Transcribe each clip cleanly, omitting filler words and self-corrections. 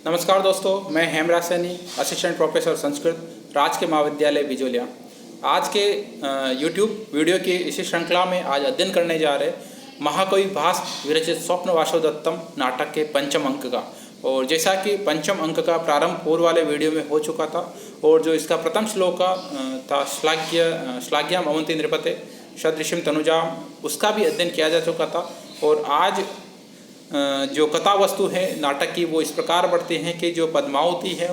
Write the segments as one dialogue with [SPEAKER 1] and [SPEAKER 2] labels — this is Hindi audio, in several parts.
[SPEAKER 1] नमस्कार दोस्तों, मैं हेमराज सैनी, असिस्टेंट प्रोफेसर संस्कृत, राजकीय महाविद्यालय बिजोलिया। आज के यूट्यूब वीडियो की इसी श्रृंखला में आज अध्ययन करने जा रहे महाकवि भास विरचित स्वप्न वासवदत्तम नाटक के पंचम अंक का। और जैसा कि पंचम अंक का प्रारंभ पूर्व वाले वीडियो में हो चुका था और जो इसका प्रथम श्लोक का था श्लाघ्याम अवंती नृपते सदृशिम तनुजाम, उसका भी अध्ययन किया जा चुका था। और आज जो कथा वस्तु है नाटक की वो इस प्रकार बढ़ती हैं कि जो पद्मावती है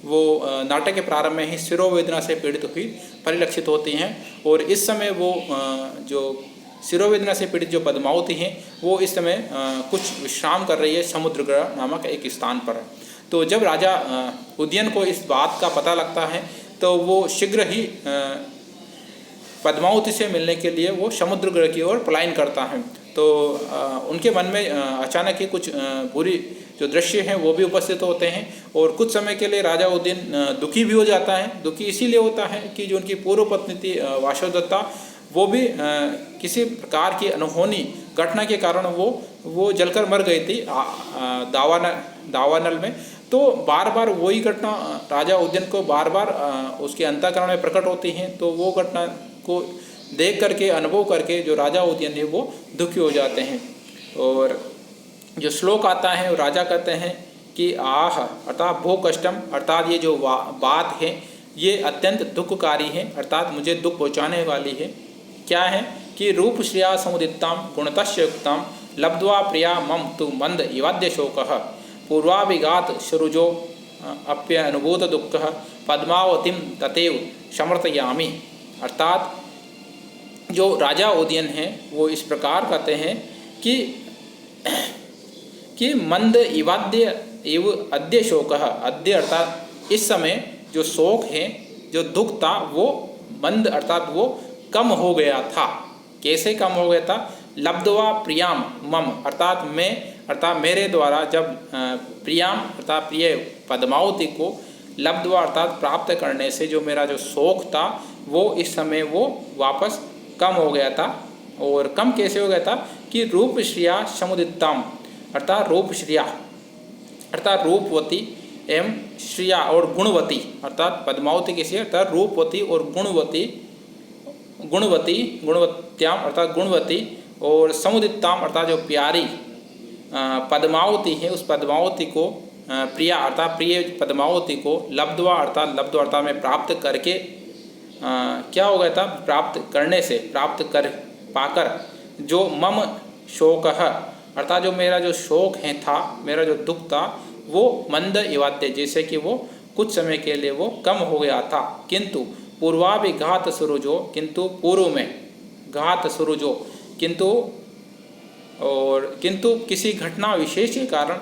[SPEAKER 1] वो नाटक के प्रारंभ में ही शिरोवेदना से पीड़ित हुई परिलक्षित होती हैं। और इस समय वो जो शिरोवेदना से पीड़ित जो पद्मावती हैं वो इस समय कुछ विश्राम कर रही है समुद्रग्रह नामक एक स्थान पर। तो जब राजा उदयन को इस बात का पता लगता है तो वो शीघ्र ही पद्मावती से मिलने के लिए वो समुद्रग्रह की ओर पलायन करता है। तो उनके मन में अचानक ही कुछ बुरी जो दृश्य हैं वो भी उपस्थित होते हैं और कुछ समय के लिए राजा उदयन दुखी भी हो जाता है। दुखी इसीलिए होता है कि जो उनकी पूर्व पत्नी थी वासवदत्ता, वो भी किसी प्रकार की अनहोनी घटना के कारण वो जलकर मर गई थी दावानल में। तो बार बार वही घटना राजा उदयन को बार बार उसके अंतःकरण में प्रकट होती हैं। तो वो घटना को देख करके, अनुभव करके जो राजा उदयन है वो दुखी हो जाते हैं। और जो श्लोक आता है वो राजा कहते हैं कि आह अर्थात भो कष्टम, अर्थात ये जो बात है ये अत्यंत दुखकारी है, अर्थात मुझे दुख पहुँचाने वाली है। क्या है कि रूप श्रिया समुदिताम गुणतस्य युक्ताम लब्ध्वा प्रिया मम तु मंद इवाद्य शोकः पूर्वाभिघात शुरुजो अप्य अनुभूत दुख पद्मावतीम तथैव समर्थयामि। अर्थात जो राजा उदयन है वो इस प्रकार कहते हैं कि मंद इवाद्य एव अद्य शोकः, अद्य अर्थात इस समय जो शोक है, जो दुख था वो मंद अर्थात वो कम हो गया था। कैसे कम हो गया था? लब्ध्वा प्रियाम मम, अर्थात मेरे द्वारा जब प्रियाम अर्थात प्रिय पद्मावती को लब्ध्वा अर्थात प्राप्त करने से जो मेरा जो शोक था वो इस समय वो वापस कम हो गया था। और कम कैसे हो गया था कि रूप श्रिया समुदिताम, अर्थात रूप श्रिया अर्थात रूपवती एवं श्रिया और गुणवती, अर्थात पद्मावती किसी अर्थात रूपवती और गुणवत्याम अर्थात गुणवती और समुदिताम अर्थात जो प्यारी पद्मावती है उस पद्मावती को प्रिया अर्थात प्रिय पद्मावती को लब्ध्वा अर्थात में प्राप्त करके क्या हो गया था? प्राप्त करने से, प्राप्त कर पाकर जो मम शोकः अर्थात जो मेरा जो शोक है था, मेरा जो दुख था वो मंद इवाद्य, जैसे कि वो कुछ समय के लिए वो कम हो गया था। किंतु पूर्वाभिघात सुरुजो, किंतु पूर्व में घात सुरुजो, किंतु किसी घटना विशेष के कारण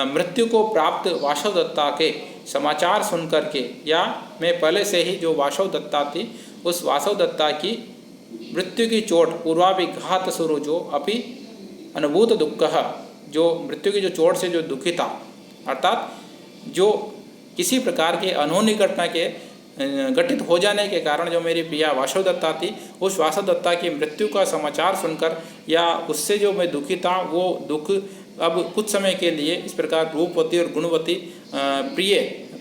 [SPEAKER 1] मृत्यु को प्राप्त वासवदत्ता के समाचार सुनकर के, या मैं पहले से ही जो वासवदत्ता थी उस वासवदत्ता की मृत्यु की चोट पूर्वाभिघात सुरुजो अपि अनुभूत दुःखः, जो मृत्यु की जो चोट से जो दुखी था, अर्थात जो किसी प्रकार के अनहोनी घटना के घटित हो जाने के कारण जो मेरी प्रिया वासवदत्ता थी उस वासवदत्ता की मृत्यु का समाचार सुनकर या उससे जो मैं दुखी था वो दुख अब कुछ समय के लिए इस प्रकार रूपवती और गुणवती प्रिय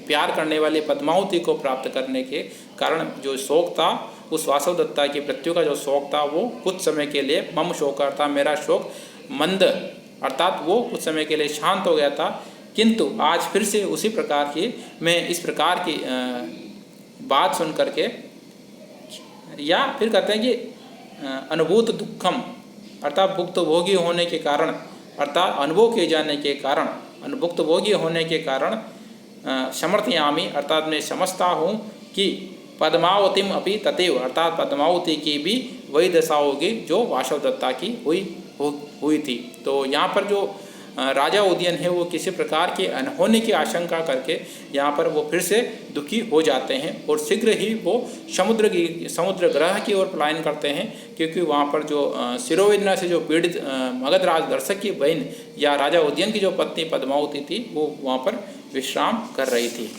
[SPEAKER 1] प्यार करने वाली पद्मावती को प्राप्त करने के कारण जो शोक था उस वासवदत्ता की मृत्यु का जो शोक था वो कुछ समय के लिए मम शोक अर्थात मेरा शोक मंद अर्थात वो कुछ समय के लिए शांत हो गया था। किंतु आज फिर से उसी प्रकार की मैं इस प्रकार की बात सुन करके, या फिर कहते हैं कि अनुभूत दुखम अर्थात भुक्तभोगी होने के कारण, अर्थात अनुभव किए जाने के कारण, अनुभुक्तभोगी होने के कारण समर्थयामि अर्थात मैं समझता हूँ कि पद्मावतीम अपि तथैव अर्थात पद्मावती की भी वही दशा होगी जो वासवदत्ता की हुई थी। तो यहाँ पर जो राजा उदयन है वो किसी प्रकार की अनहोनी की आशंका करके यहाँ पर वो फिर से दुखी हो जाते हैं और शीघ्र ही वो समुद्र ग्रह की ओर पलायन करते हैं, क्योंकि वहाँ पर जो शिरोवेदना से जो पीड़ित मगधराज दर्शक की बहन या राजा उदयन की जो पत्नी पद्मावती थी वो वहाँ पर विश्राम कर रही थी।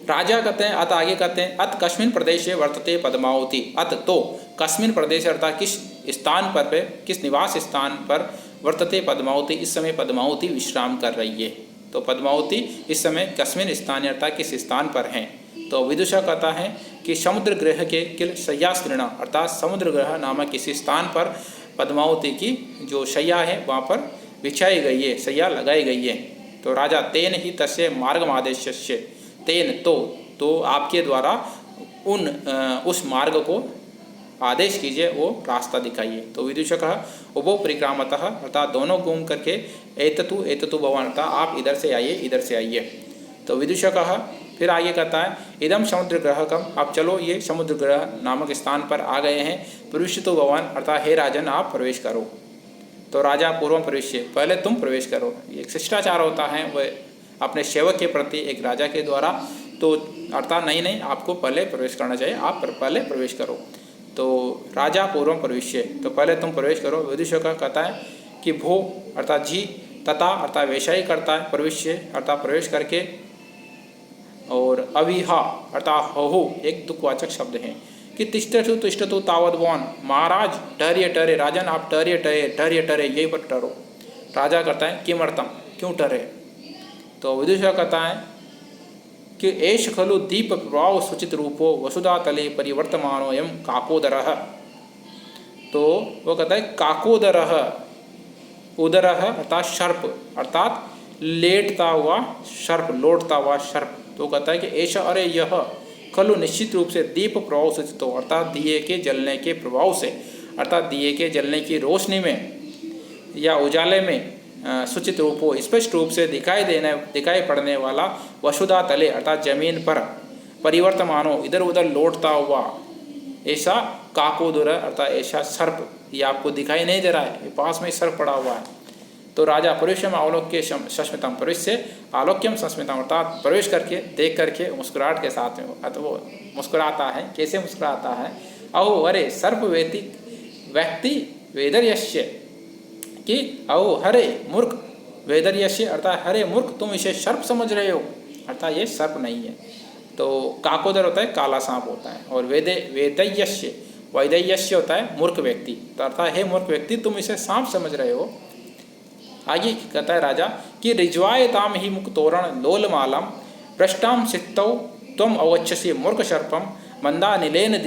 [SPEAKER 1] राजा कहते हैं, अत आगे कहते हैं, अत कस्मिन् प्रदेशे वर्तते पद्मावती, अत तो कस्मिन् प्रदेश अर्थात किस स्थान पर, किस निवास स्थान पर वर्तते पद्मावती, इस समय पद्मावती विश्राम कर रही है। तो पद्मावती इस समय कस्मिन स्थाने अर्थात किस स्थान पर हैं। तो विदुषा कहता है कि समुद्र ग्रह के किल शय्यास्त्रीणा अर्थात समुद्र ग्रह नामक किसी स्थान पर पद्मावती की जो शैया है वहाँ पर बिछाई गई है, शैया लगाई गई है। तो राजा तेन ही तस्य मार्गमादेश्य तेन तो आपके द्वारा उस मार्ग को आदेश कीजिए, वो रास्ता दिखाइए। तो विदूषक उभो परिक्रामतः अर्थात दोनों घूम करके एततु भवन अर्थात आप इधर से आइए, इधर से आइए। तो विदूषक फिर आगे कहता है इदम समुद्र ग्रह कम, आप चलो ये समुद्र ग्रह नामक स्थान पर आ गए हैं। प्रविष्टु भवन अर्थात हे राजन आप प्रवेश करो। तो राजा पूर्वम प्रवेश, पहले तुम प्रवेश करो। एक शिष्टाचार होता है वह अपने सेवक के प्रति एक राजा के द्वारा, तो अर्थात नहीं आपको पहले प्रवेश करना चाहिए, आप पहले प्रवेश करो। तो राजा पूर्वम प्रवेश्य, तो पहले तुम प्रवेश करो। विदूषक कहता है कि भो अर्थात जी, तथा अर्थात वैसा ही करता है, प्रवेश्य अर्थात प्रवेश करके, और अविहा अर्थात हो एक दुखवाचक शब्द है कि तिष्ठतु तावद्वान, महाराज ठहरिए राजन आप ठहरिए यही पर ठहरो। राजा कहता है किमर्थम, क्यों ठहरे। तो विदूषक कहता है कि एष खलु दीप प्रभाव सूचित रूपो वसुधा तले परिवर्तमानो एवं काकोदरः। तो वो कहता है काकोदरः, उदरः अर्थात सर्प अर्थात लेटता हुआ सर्प, लौटता हुआ सर्प। तो कहता है कि ऐसा अरे यह खलु निश्चित रूप से दीप प्रभाव सूचित हो अर्थात दिए के जलने के प्रभाव से अर्थात दिए के जलने की रोशनी में या उजाले में सूचित रूप हो स्पष्ट रूप से दिखाई पड़ने वाला वसुधा तले अर्थात जमीन पर परिवर्तमानो इधर उधर लौटता हुआ ऐसा काकोदर अर्थात ऐसा सर्प, ये आपको दिखाई नहीं दे रहा है, ये पास में सर्प पड़ा हुआ है। तो राजा प्रवेशम आलोक्य सस्मितम, प्रवेश से आलोक्यम सस्मितम अर्थात प्रवेश करके देख करके मुस्कुराहट के साथ में वो मुस्कुराता है। कैसे मुस्कुराता है, अहो अरे सर्प व्यक्ति वेदर्यस्य कि अहो हरे मूर्ख, वेदर्यस्य अर्थात हरे मूर्ख तुम इसे सर्प समझ रहे हो, अर्थात ये सर्प नहीं है। तो काकोदर होता है काला सांप होता है, और वैदय्यस्य होता है मूर्ख व्यक्ति, तो अर्थात हे मूर्ख व्यक्ति तुम इसे सांप समझ रहे हो। आगे कहता है राजा कि रिज्वायताम ही मुख तोरण लोलमालम पृष्ठाम सिक्तौ त्वम अवच्छसि मूर्ख सर्पम मंदा नीलेन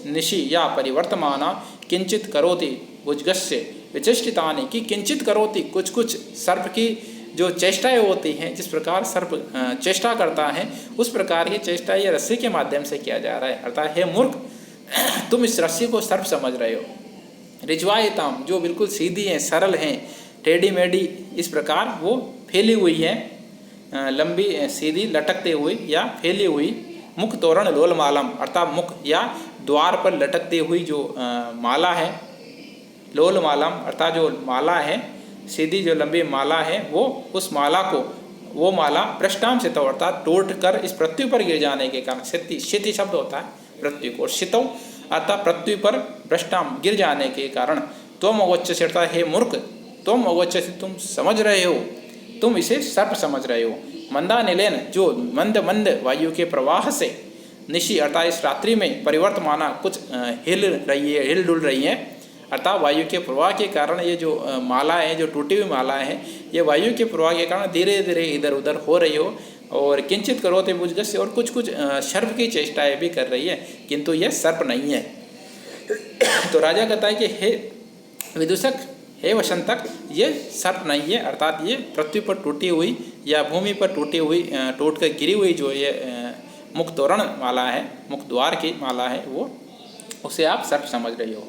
[SPEAKER 1] निशि या परिवर्तमाना किंचित करोति भुजगस्य विचेष्टितानि, कि किंचित करोति कुछ सर्प की जो चेष्टाएं होती हैं, जिस प्रकार सर्प चेष्टा करता है उस प्रकार की चेष्टा ये रस्सी के माध्यम से किया जा रहा है। अर्थात हे मूर्ख तुम इस रस्सी को सर्प समझ रहे हो। रिज्वायताम जो बिल्कुल सीधी हैं, सरल हैं, टेढ़ी मेढ़ी इस प्रकार वो फैली हुई है, लंबी सीधी लटकते हुई या फैली हुई। मुख तोरण लोलमालम अर्थात मुख या द्वार पर लटकती हुई जो माला है, लोलमालम अर्थात जो माला है, सीधी जो लंबी माला है, वो उस माला को वो माला पृष्ठाम सितौ अर्थात टूट कर इस पृथ्वी पर गिर जाने के कारण, क्षिति शब्द होता है पृथ्वी को, सितौ अर्थात पृथ्वी पर पृष्ठाम गिर जाने के कारण त्वम अवच्छसि अर्थात हे मूर्ख तुम अवच्छसि तुम समझ रहे हो, तुम इसे सर्प समझ रहे हो। मंदा नीलेन जो मंद वायु के प्रवाह से निशि अर्थात इस रात्रि में परिवर्तमाना कुछ हिल डुल रही है, अर्थात वायु के प्रवाह के कारण ये जो माला है, जो टूटी हुई माला है, ये वायु के प्रवाह के कारण धीरे धीरे इधर उधर हो रही हो। और किंचित करोते भुजगस्य और कुछ सर्प की चेष्टाएं भी कर रही है, किंतु यह सर्प नहीं है। तो राजा कहता है कि हे विदूषक, हे वसंतक, ये सर्प नहीं है, अर्थात ये पृथ्वी पर टूटी हुई या भूमि पर टूटी हुई टूट कर गिरी हुई जो ये मुख तोरण माला है, मुख द्वार की माला है, वो उसे आप सर्प समझ रही हो।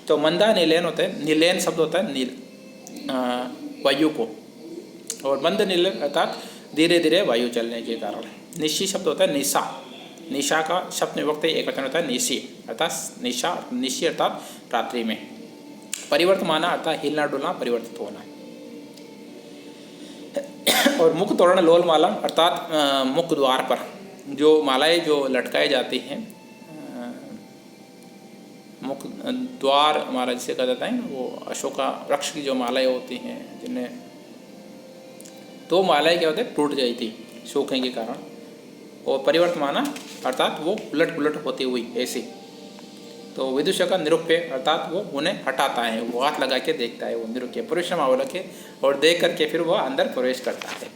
[SPEAKER 1] तो मंदा नीलेन होता है, नीलेन शब्द होता है नील वायु को, और मंद नील अर्थात धीरे धीरे वायु चलने के कारण। निशी शब्द होता है निशा, निशा का शब्द विभक्त एक वचन होता है निशी अर्थात निशा, निशी अर्थात रात्रि में। परिवर्तमाना अर्थात हिलना डुलना, परिवर्तित होना। और मुख तोरण लोल माला अर्थात मुख द्वार पर जो मालाएं जो लटकाई जाती हैं, मुख द्वार माला जिसे कहा जाता है, वो अशोका वृक्ष की जो मालाएं होती हैं, जिनमें तो मालाएं क्या होते हैं टूट गई थी सूखे के कारण, और परिवर्तमाना अर्थात वो उलट पुलट होती हुई ऐसी। तो विदूषक निरुप्य अर्थात वो उन्हें हटाता है, वो हाथ लगा के देखता है, वो निरुक्य पुरुषम अवलोके, और देख करके फिर वह अंदर प्रवेश करता है।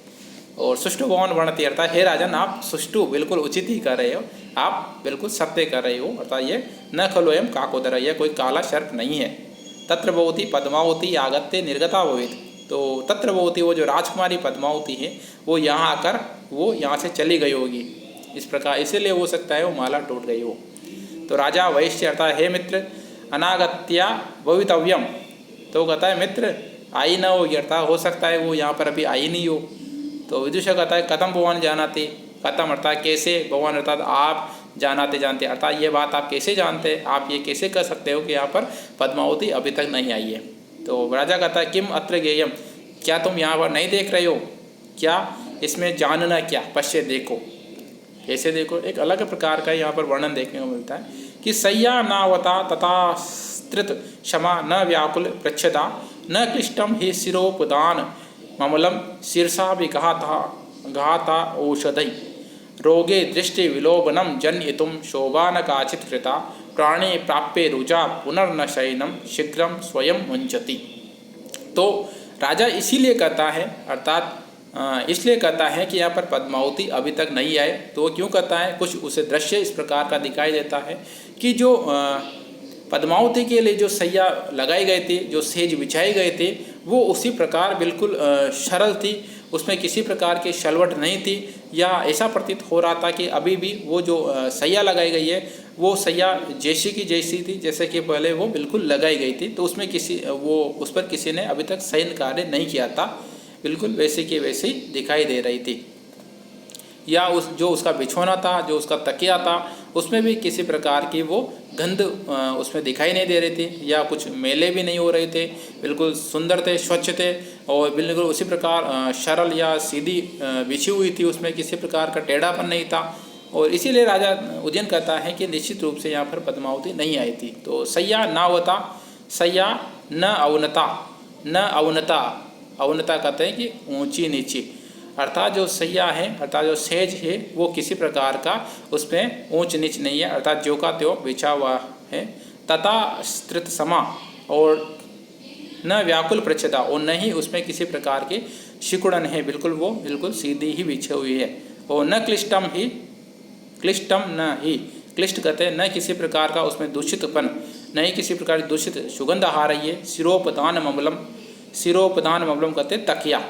[SPEAKER 1] और सुष्टु भवन वर्णति अर्थात हे राजन आप सुष्टु बिल्कुल उचित ही कर रहे हो, आप बिल्कुल सत्य कर रहे हो, अर्थात ये न खलु एवं काकोदर, यह कोई काला सर्प नहीं है। तत्र भवती पद्मावती आगत्य निर्गता भवेत्, तो तत्र भवती वो जो राजकुमारी पद्मावती है वो यहाँ आकर वो यहाँ से चली गई होगी, इस प्रकार इसीलिए हो सकता है वो माला टूट गई हो। तो राजा वैश्य अर्थात हे मित्र अनागत्या भवितव्यम, तो कहता है मित्र आई न होगी, अर्थात हो सकता है वो यहाँ पर अभी आई नहीं हो। तो विदूषक कहता है कथम भगवान जानाते, कथम अर्थात कैसे, भगवान अर्थात आप, जानाते जानते अर्थात ये बात आप कैसे जानते, आप ये कैसे कर सकते हो कि यहाँ पर पद्मावती अभी तक नहीं आई है। तो राजा कहता है किम अत्र गेयम, क्या तुम यहाँ पर नहीं देख रहे हो, क्या इसमें जानना क्या, पश्य देखो, कैसे देखो, एक अलग प्रकार का यहाँ पर वर्णन देखने को मिलता है कि सय्या नावता तथा स्त्रित क्षमा न व्याकुल पृच्छता न क्लिष्टम ही शिरोपदान ममलम शीर्षा भी घाता औषधि रोगे दृष्टि विलोभनम जन्यितुम शोभान काचित कृता प्राणी प्राप्य रुजा पुनर्न शयनम शीघ्रम स्वयं मुंचति। तो राजा इसीलिए कहता है, अर्थात इसलिए कहता है कि यहाँ पर पद्मावती अभी तक नहीं आए। तो क्यों कहता है, कुछ उसे दृश्य इस प्रकार का दिखाई देता है कि जो पद्मावती के लिए जो सैया लगाए गए थे, जो सेज बिछाए गए थे, वो उसी प्रकार बिल्कुल सरल थी, उसमें किसी प्रकार की शलवट नहीं थी, या ऐसा प्रतीत हो रहा था कि अभी भी वो जो सैया लगाई गई है वो सैया जैसी की जैसी थी जैसे कि पहले वो बिल्कुल लगाई गई थी। तो उसमें उस पर किसी ने अभी तक शयन कार्य नहीं किया था, बिल्कुल वैसे की वैसी दिखाई दे रही थी। या जो उसका बिछौना था, जो उसका तकिया था, उसमें भी किसी प्रकार की वो गंध उसमें दिखाई नहीं दे रही थी, या कुछ मेले भी नहीं हो रहे थे, बिल्कुल सुंदर थे, स्वच्छ थे, और बिल्कुल उसी प्रकार सरल या सीधी बिछी हुई थी, उसमें किसी प्रकार का टेढ़ापन नहीं था। और इसीलिए राजा उज्जैन कहता है कि निश्चित रूप से यहाँ पर पद्मावती नहीं आई थी। तो सय्या नावता, सय्या न अवनता, न अवनता, अवनता कहते हैं कि ऊंची नीची, अर्थात जो सैया है, अर्थात जो सेज है वो किसी प्रकार का उसमें ऊंच नीच नहीं है, अर्थात जो का त्यो बिछा हुआ है। तथा स्त्रित समा, और न व्याकुल पृच्छता, और न ही उसमें किसी प्रकार की सिकुड़न है, बिल्कुल वो बिल्कुल सीधी ही बिछी हुई है। और न क्लिष्टम ही, क्लिष्टम न ही, क्लिष्ट कहते हैं न किसी प्रकार का उसमें दूषितपन, न ही किसी प्रकार की दूषित सुगंध आ रही है। सिरोपदान ममलम, सिरोपदान ममलम कहते हैं तकिया,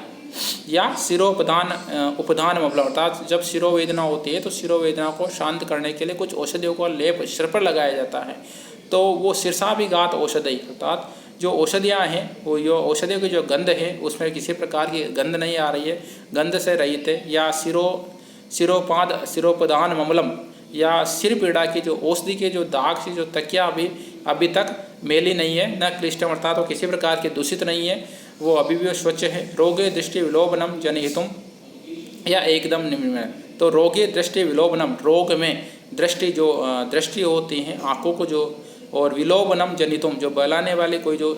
[SPEAKER 1] या सिरोपदान उपदान ममलम, अर्थात जब सिरोवेदना होती है तो सिरोवेदना को शांत करने के लिए कुछ औषधियों का लेप सिर पर लगाया जाता है। तो वो शीर्षाभिघात औषधि, अर्थात जो औषधियाँ हैं वो यो औषधियों की जो गंध है उसमें किसी प्रकार की गंध नहीं आ रही है, गंध से रहित है। या सिरोपदान ममलम, या सिर पीड़ा की जो औषधि के जो दाग से जो तकिया अभी तक मेली नहीं है, न क्लिष्टम अर्थात वो किसी प्रकार के दूषित नहीं है, वो अभी भी स्वच्छ है। रोगे दृष्टि विलोभनम जनहितुम, या एकदम निम्न। तो रोगे दृष्टि विलोभनम, रोग में दृष्टि जो दृष्टि होती है आँखों को जो, और विलोभनम जनितुम, जो बहलाने वाले कोई जो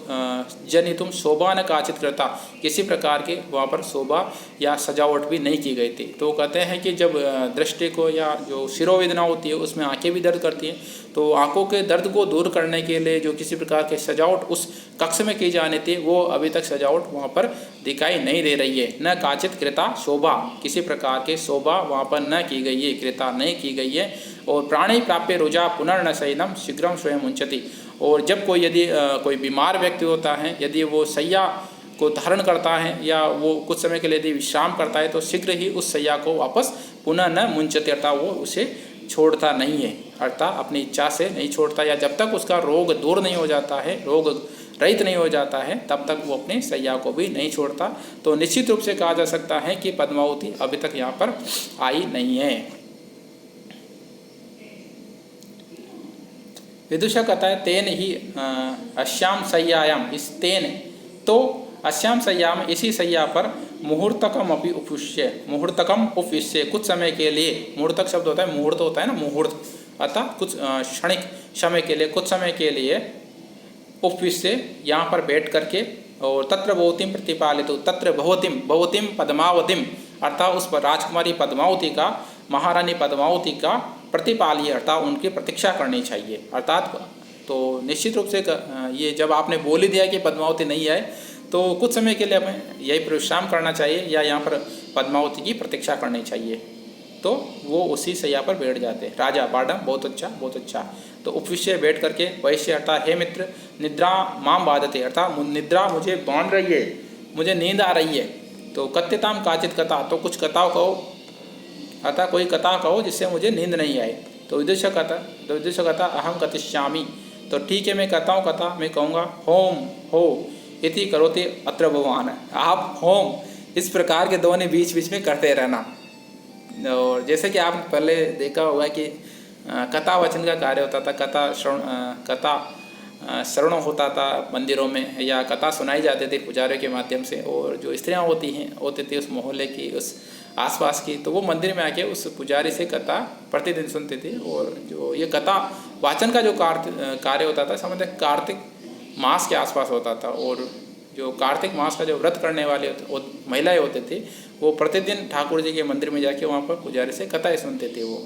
[SPEAKER 1] जनितुम शोभा न काचित करता, किसी प्रकार के वहाँ पर शोभा या सजावट भी नहीं की गई थी। तो कहते हैं कि जब दृष्टि को या जो शिरोवेदना होती है उसमें आंखें भी दर्द करती हैं, तो आंखों के दर्द को दूर करने के लिए जो किसी प्रकार के सजावट उस कक्ष में की जानी थी वो अभी तक सजावट वहाँ पर दिखाई नहीं दे रही है। न काचित कृता शोभा, किसी प्रकार के शोभा वहाँ पर न की गई है, कृता नहीं की गई है। और प्राणी प्राप्य रुजा पुनर्न शयनम शीघ्रम स्वयं मुंचति, और जब कोई यदि कोई बीमार व्यक्ति होता है, यदि वो सैया को धारण करता है या वो कुछ समय के लिए यदि विश्राम करता है तो शीघ्र ही उस सैया को वापस पुनः न मुंचति, अर्थात वो उसे छोड़ता नहीं है, अर्थात अपनी इच्छा से नहीं छोड़ता, या जब तक उसका रोग दूर नहीं हो जाता है, रोग रहित नहीं हो जाता है, तब तक वो अपने सैया को भी नहीं छोड़ता। तो निश्चित रूप से कहा जा सकता है कि पद्मावती अभी तक यहाँ पर आई नहीं है। विदुषा कहता है तेन ही अश्याम सय्यायाम, इस तेन तो अश्याम सय्याम, इसी सय्या पर मुहूर्तकम अपि उपविश्य, मुहूर्तकम उपविश्य, कुछ समय के लिए, मुहूर्तक शब्द होता है, मुहूर्त होता है ना, मुहूर्त अर्थात कुछ क्षणिक समय के लिए, कुछ समय के लिए उपविश्य, यहाँ पर बैठ करके। और तत्र भवतीम प्रतिपालित, तत्र भवतीम, भवतीम पद्मावतीम, अर्थात उस पर राजकुमारी पद्मावती का, महारानी पद्मावती का प्रतिपालिए, अर्थात उनकी प्रतीक्षा करनी चाहिए, अर्थात तो निश्चित रूप से ये जब आपने बोल ही दिया कि पद्मावती नहीं आए तो कुछ समय के लिए हमें यही विश्राम करना चाहिए या यहाँ पर पद्मावती की प्रतीक्षा करनी चाहिए। तो वो उसी शैया पर बैठ जाते। राजा बाडम, बहुत अच्छा बहुत अच्छा। तो उपविश्य बैठ करके वैश्य अर्थात हे मित्र निद्रा माम बाधते, अर्थात निद्रा मुझे बांध रही है, मुझे नींद आ रही है। तो कथ्यताम काचित कथा, तो कुछ कथा कहो, अतः कोई कथा कहो जिससे मुझे नींद नहीं आए। तो विदुष कथा अहम कथिष्यामि, तो ठीक है मैं कहता हूँ कथा, मैं कहूँगा होम हो इति करोति अत्र भगवान। आप होम इस प्रकार के ध्वनि बीच बीच में करते रहना। और जैसे कि आपने पहले देखा होगा कि कथा वचन का कार्य होता था, कथा श्रवण होता था मंदिरों में, या कथा सुनाई जाती थी पुजारियों के माध्यम से। और जो स्त्रियां होती थी उस मोहल्ले की, उस आसपास की, तो वो मंदिर में आके उस पुजारी से कथा प्रतिदिन सुनती थी। और जो ये कथा वाचन का जो कार्य होता था समझते कार्तिक मास के आसपास होता था। और जो कार्तिक मास का जो व्रत करने वाले महिलाएं होते थे वो प्रतिदिन ठाकुर जी के मंदिर में जाके वहाँ पर पुजारी से कथाएं सुनते थे वो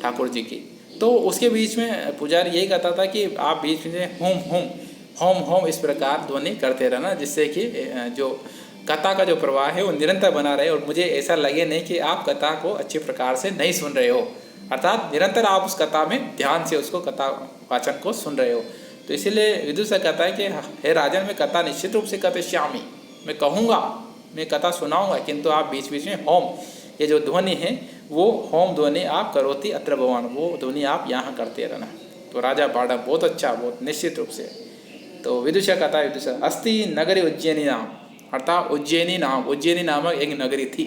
[SPEAKER 1] ठाकुर जी की। तो उसके बीच में पुजारी यही कहता था कि आप बीच में होम होम होम होम इस प्रकार ध्वनि करते रहना, जिससे कि जो कथा का जो प्रवाह है वो निरंतर बना रहे और मुझे ऐसा लगे नहीं कि आप कथा को अच्छी प्रकार से नहीं सुन रहे हो, अर्थात निरंतर आप उस कथा में ध्यान से उसको कथा वाचन को सुन रहे हो। तो इसीलिए विदुष कहता है कि हे राजन मैं कथा निश्चित रूप से कथिष्यामि, मैं कहूँगा, मैं कथा सुनाऊंगा, किंतु आप बीच बीच में होम, ये जो ध्वनि है वो होम ध्वनि आप करोति अत्र भगवान, वो ध्वनि आप यहाँ करते रहना। तो राजा बाड़ा बहुत अच्छा, बहुत निश्चित रूप से। तो विदुषा कहता है विदुषा अस्ति नगरी उज्जैनी नाम, अर्थात उज्जैनी नामक एक नगरी थी।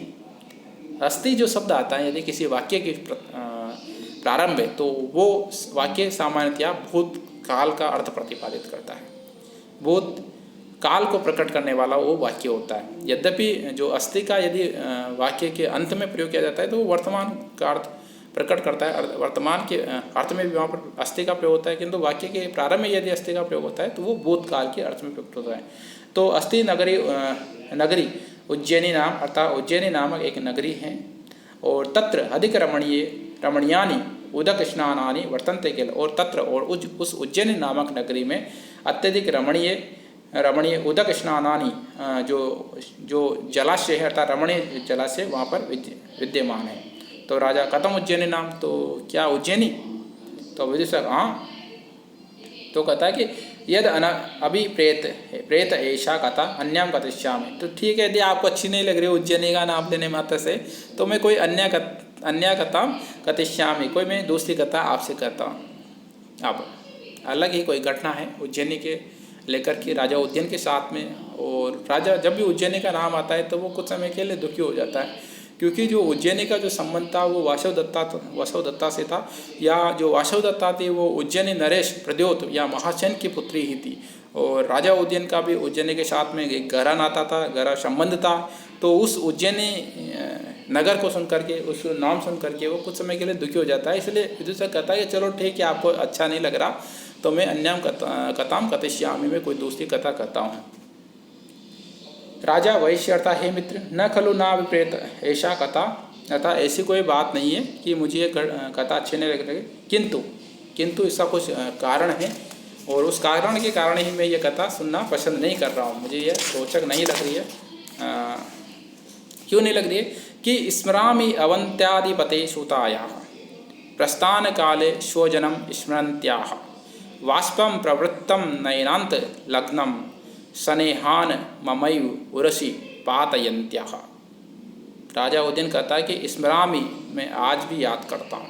[SPEAKER 1] अस्ति जो शब्द आता है यदि किसी वाक्य की प्रारंभ है तो वो वाक्य सामान्यतया भूतकाल का अर्थ प्रतिपादित करता है, भूत काल को प्रकट करने वाला वो वाक्य होता है। यद्यपि जो अस्ति का यदि वाक्य के अंत में प्रयोग किया जाता है तो वो वर्तमान का अर्थ प्रकट करता है, वर्तमान के अर्थ में भी वहाँ पर अस्ति का प्रयोग होता है, किंतु वाक्य के प्रारंभ में यदि अस्ति का प्रयोग होता है तो वो भूतकाल के अर्थ में प्रयुक्त होता है। तो अस्ति नगरी उज्जैनी नाम, अर्थात उज्जैनी नामक एक नगरी है और तत्र अधिक रमणीयानि उदक स्नानानि वर्तन्ते किल, और तत्र और उस उज्जैनी नामक नगरी में अत्यधिक रमणीय उदक स्नानानि जो जलाशय है अर्थात रमणीय जलाशय वहाँ पर विद्यमान है। तो राजा कथम उज्जैनी नाम, तो क्या उज्जैनी? तो विदुषक हाँ, तो कहता है कि यद अभी प्रेत ऐसा कथा अन्यम कथिष्यामि। तो ठीक है, यदि आपको अच्छी नहीं लग रही उज्जैनी का नाम लेने मात्र से तो मैं कोई अन्य कथा कथिष्यामि, कोई मैं दूसरी कथा आपसे कहता हूँ। अब अलग ही कोई घटना है उज्जैनी के लेकर के राजा उज्जैन के साथ में। और राजा जब भी उज्जैनी का नाम आता है तो वो कुछ समय के लिए दुखी हो जाता है, क्योंकि जो उज्जैनी का जो संबंध था वो वासवदत्ता से था, या जो वासवदत्ता थी वो उज्जैनी नरेश प्रद्योत या महासेन की पुत्री ही थी। और राजा उज्जैन का भी उज्जैनी के साथ में एक गहरा नाता था, गहरा संबंध था। तो उस उज्जैनी नगर को सुन करके, उस नाम सुन करके वो कुछ समय के लिए दुखी हो जाता है। इसलिए विदुषक कहता है कि चलो ठीक है, आपको अच्छा नहीं लग रहा तो मैं अन्यम कथाम कथिष्यामि, में कोई दूसरी कथा कहता हूँ। राजा वैश्य अर्थात हे मित्र न खलु ना विप्रेत ऐसा कथा, अर्थात ऐसी कोई बात नहीं है कि मुझे ये कथा अच्छी नहीं लग रही, किंतु इसका कुछ कारण है और उस कारण के कारण ही मैं ये कथा सुनना पसंद नहीं कर रहा हूँ, मुझे ये रोचक नहीं लग रही है। क्यों नहीं लग रही है कि स्मरामि अवंत्याधिपते सुतायाः प्रस्थान काले स्वजनम स्मरन्त्याः वाष्पम प्रवृत्तम नयनांत लग्नम स्नेहान ममैव उरसी पातयन्त्याः। राजा उज्जैन कहता है कि स्मरामि, मैं आज भी याद करता हूँ,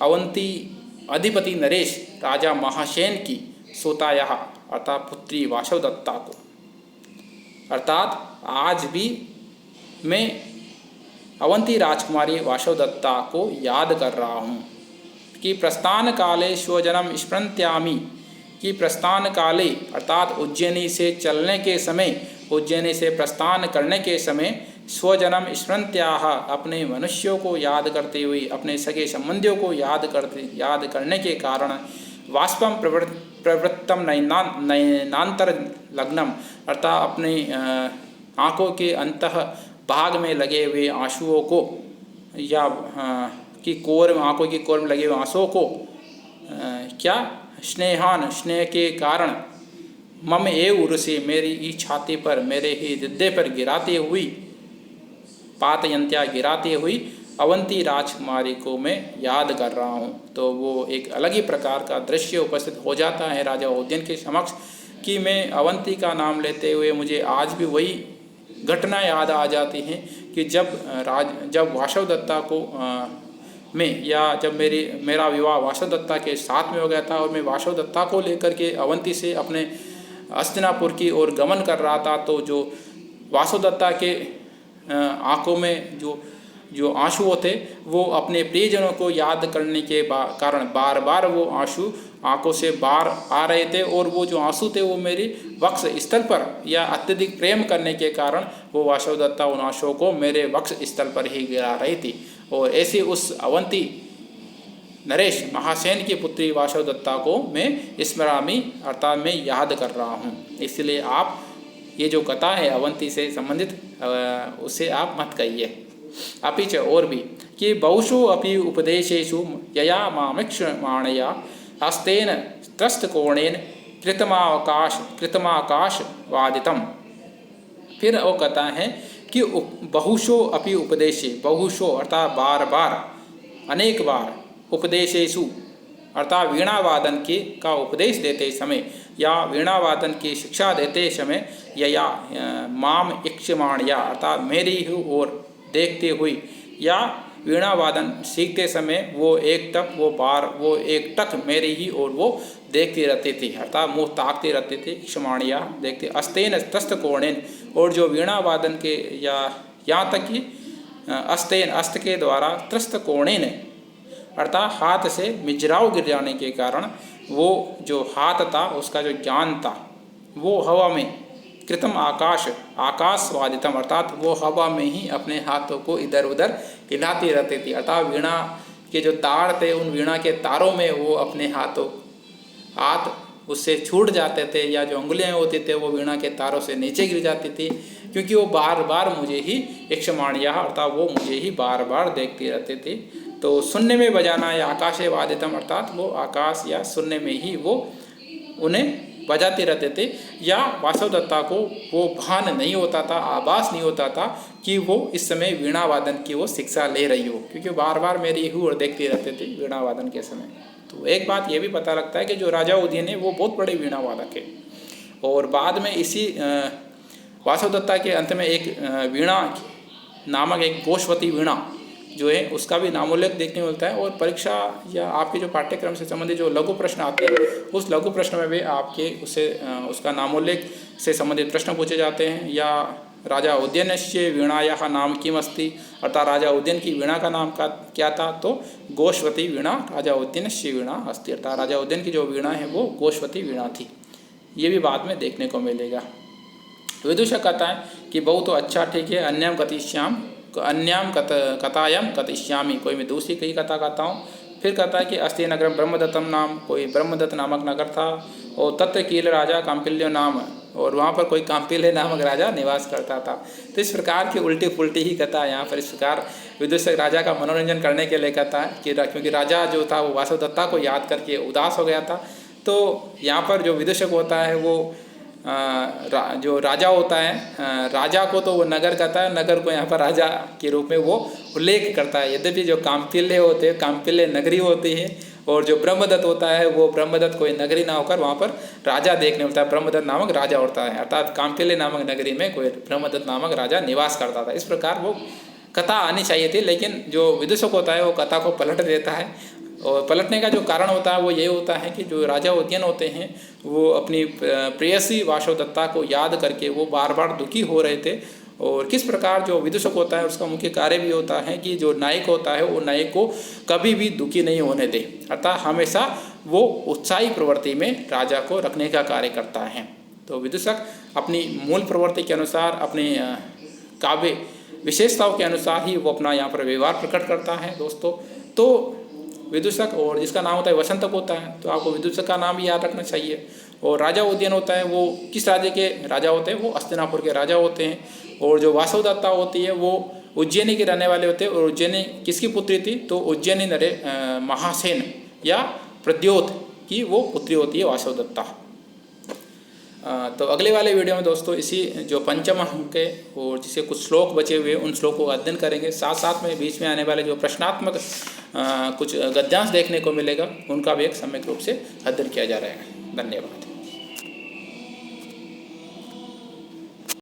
[SPEAKER 1] अवंती अधिपति नरेश राजा महासेन की सुतायाः अर्थात पुत्री वासवदत्ता को, अर्थात आज भी मैं अवंती राजकुमारी वासवदत्ता को याद कर रहा हूँ कि प्रस्थान काले स्वजनम स्मरन्त्यामि, कि प्रस्थान काले अर्थात उज्जैनी से चलने के समय, उज्जैनी से प्रस्थान करने के समय स्वजनम स्मरन्त्याः अपने मनुष्यों को याद करते हुए, अपने सगे संबंधियों को याद करने के कारण वाष्पम प्रवृत्तम नयनांतर लग्नम अर्थात अपने आँखों के अंतः भाग में लगे हुए आंसुओं को, या कि आँखों की कोर में लगे हुए आंसुओं को क्या स्नेहान स्नेह के कारण मम एव उर्सी मेरी ही छाती पर मेरे ही हृदय पर गिराते हुई पातयंत्या गिराती हुई अवंती राजकुमारी को मैं याद कर रहा हूँ। तो वो एक अलग ही प्रकार का दृश्य उपस्थित हो जाता है राजा उदयन के समक्ष कि मैं अवंती का नाम लेते हुए मुझे आज भी वही घटना याद आ जाती हैं कि जब वासवदत्ता को में या जब मेरा विवाह वासवदत्ता के साथ में हो गया था और मैं वासवदत्ता को लेकर के अवंती से अपने हस्तिनापुर की ओर गमन कर रहा था, तो जो वासवदत्ता के आंखों में जो आंसू होते वो अपने प्रियजनों को याद करने के कारण बार बार वो आंसू आंखों से बाहर आ रहे थे, और वो जो आंसू थे वो मेरी वक्ष स्थल पर या अत्यधिक प्रेम करने के कारण वो वासवदत्ता उन आंसुओं को मेरे वक्ष स्थल पर ही गिरा रही थी। और ऐसे उस अवंती नरेश महासेन की पुत्री वासवदत्ता को मैं स्मरामि अर्थात मैं याद कर रहा हूँ। इसलिए आप ये जो कथा है अवंती से संबंधित उसे आप मत कहिए। अपिच और भी कि बहुषु अपि उपदेशेषु यया मामिक्षमाणया हस्तेन त्रस्तकोणेन कृतमाकाश वादितम। फिर वो कहता है कि बहुषो अपि उपदेशे, बहुषो अर्थात बार बार अनेक बार, उपदेशेषु अर्थात वीणा वादन का उपदेश देते समय या वीणा वादन की शिक्षा देते समय यया माम इक्षमाणया अर्थात मेरी ही ओर देखते हुई या वीणा वादन सीखते समय वो एक टक मेरी ही ओर वो देखती रहती थी अर्थात मुँह ताकते रहते थे। क्षमाणिया देखते अस्तेन त्रस्त कोणेन, और जो वीणा वादन के या यहाँ तक कि अस्तेन अस्त के द्वारा त्रस्त कोणेन अर्थात हाथ से मिजराव गिर जाने के कारण वो जो हाथ था उसका जो ज्ञान था वो हवा में कृतम आकाशवादितम अर्थात वो हवा में ही अपने हाथों को इधर उधर हिलाती रहती थी। अर्थात वीणा के जो तार थे उन वीणा के तारों में वो अपने हाथ उससे छूट जाते थे, या जो उंगलियां होती थे वो वीणा के तारों से नीचे गिर जाती थी, क्योंकि वो बार बार मुझे ही इक्षमाणिया अर्थात वो मुझे ही बार बार देखती रहती थी। तो शून्य में बजाना या आकाशे वादितम अर्थात वो आकाश या शून्य में ही वो उन्हें बजाते रहते थे, या वासवदत्ता को वो भान नहीं होता था, आभास नहीं होता था कि वो इस समय वीणा वादन की वो शिक्षा ले रही हो, क्योंकि बार बार मेरी ही ओर देखते रहते थे वीणा वादन के समय। तो एक बात ये भी पता लगता है कि जो राजा उदयन है वो बहुत बड़े वीणा वादक है। और बाद में इसी वासवदत्ता के अंत में एक वीणा नामक एक गोश्वती वीणा जो है उसका भी नामोल्लेख देखने को मिलता है। और परीक्षा या आपके जो पाठ्यक्रम से संबंधित जो लघु प्रश्न आते हैं उस लघु प्रश्न में भी आपके उसका नामोल्लेख से संबंधित प्रश्न पूछे जाते हैं। या राजा उदयनस्य वीणायाः नाम किम अस्ति अर्थात राजा उदयन की वीणा का नाम क्या था, तो गोश्वती वीणा राजा उदयनस्य वीणा अस्ति अर्थात राजा उदयन की जो वीणा है वो गोश्वती वीणा थी। ये भी बाद में देखने को मिलेगा। विदूषक कहता है कि बहुत तो अच्छा ठीक है, अन्याम कथायाम कथिष्यामि, कोई मैं दूसरी कई कथा कहता हूँ। फिर कहता है कि अस्ति नगरम ब्रह्मदत्तम नाम, कोई ब्रह्मदत्त नामक नगर था, और तत्र कील राजा काम्पिल्यो नाम, और वहाँ पर कोई काम्पिल्य नामक राजा निवास करता था। तो इस प्रकार की उल्टी पुल्टी ही कथा यहाँ पर इस प्रकार विदूषक राजा का मनोरंजन करने के लिए कहता है कि क्योंकि राजा जो था वो वासवदत्ता को याद करके उदास हो गया था, तो यहाँ पर जो विदूषक होता है वो जो राजा होता है, राजा को तो वो नगर कहता है, नगर को यहाँ पर राजा के रूप में वो उल्लेख करता है। यद्यपि जो काम्पिल्य होते हैं काम्पिल्य नगरी होती है, और जो ब्रह्मदत्त होता है वो ब्रह्मदत्त कोई नगरी ना होकर वहाँ पर राजा देखने मिलता है, ब्रह्मदत्त नामक राजा होता है, अर्थात काम्पिल्य नामक नगरी में कोई ब्रह्मदत्त नामक राजा निवास करता था। इस प्रकार वो कथा आनी चाहिए थी, लेकिन जो विदूषक होता है वो कथा को पलट देता है। और पलटने का जो कारण होता है वो ये होता है कि जो राजा उदयन होते हैं वो अपनी प्रेयसी वासवदत्ता को याद करके वो बार बार दुखी हो रहे थे। और किस प्रकार जो विदूषक होता है उसका मुख्य कार्य भी होता है कि जो नायक होता है वो नायक को कभी भी दुखी नहीं होने दे, अर्थात हमेशा वो उत्साही प्रवृत्ति में राजा को रखने का कार्य करता है। तो विदूषक अपनी मूल प्रवृत्ति के अनुसार, अपने काव्य विशेषताओं के अनुसार ही वो अपना यहाँ पर व्यवहार प्रकट करता है दोस्तों। तो विदूषक, और जिसका नाम होता है वसंतक होता है, तो आपको विदूषक का नाम भी याद रखना चाहिए। और राजा उदयन होता है वो किस राज्य के राजा होते हैं, वो हस्तिनापुर के राजा होते हैं। और जो वासवदत्ता होती है वो उज्जैनी के रहने वाले होते हैं। और उज्जैनी किसकी पुत्री थी, तो उज्जैनी नरे महासेन या प्रद्योत कि वो पुत्री होती है वासवदत्ता। तो अगले वाले वीडियो में दोस्तों इसी जो पंचम अंक के और जिसे कुछ श्लोक बचे हुए उन श्लोकों का अध्ययन करेंगे। साथ साथ में बीच में आने वाले जो प्रश्नात्मक कुछ गद्यांश देखने को मिलेगा उनका भी एक सम्यक रूप से अध्ययन किया जा रहा है। धन्यवाद।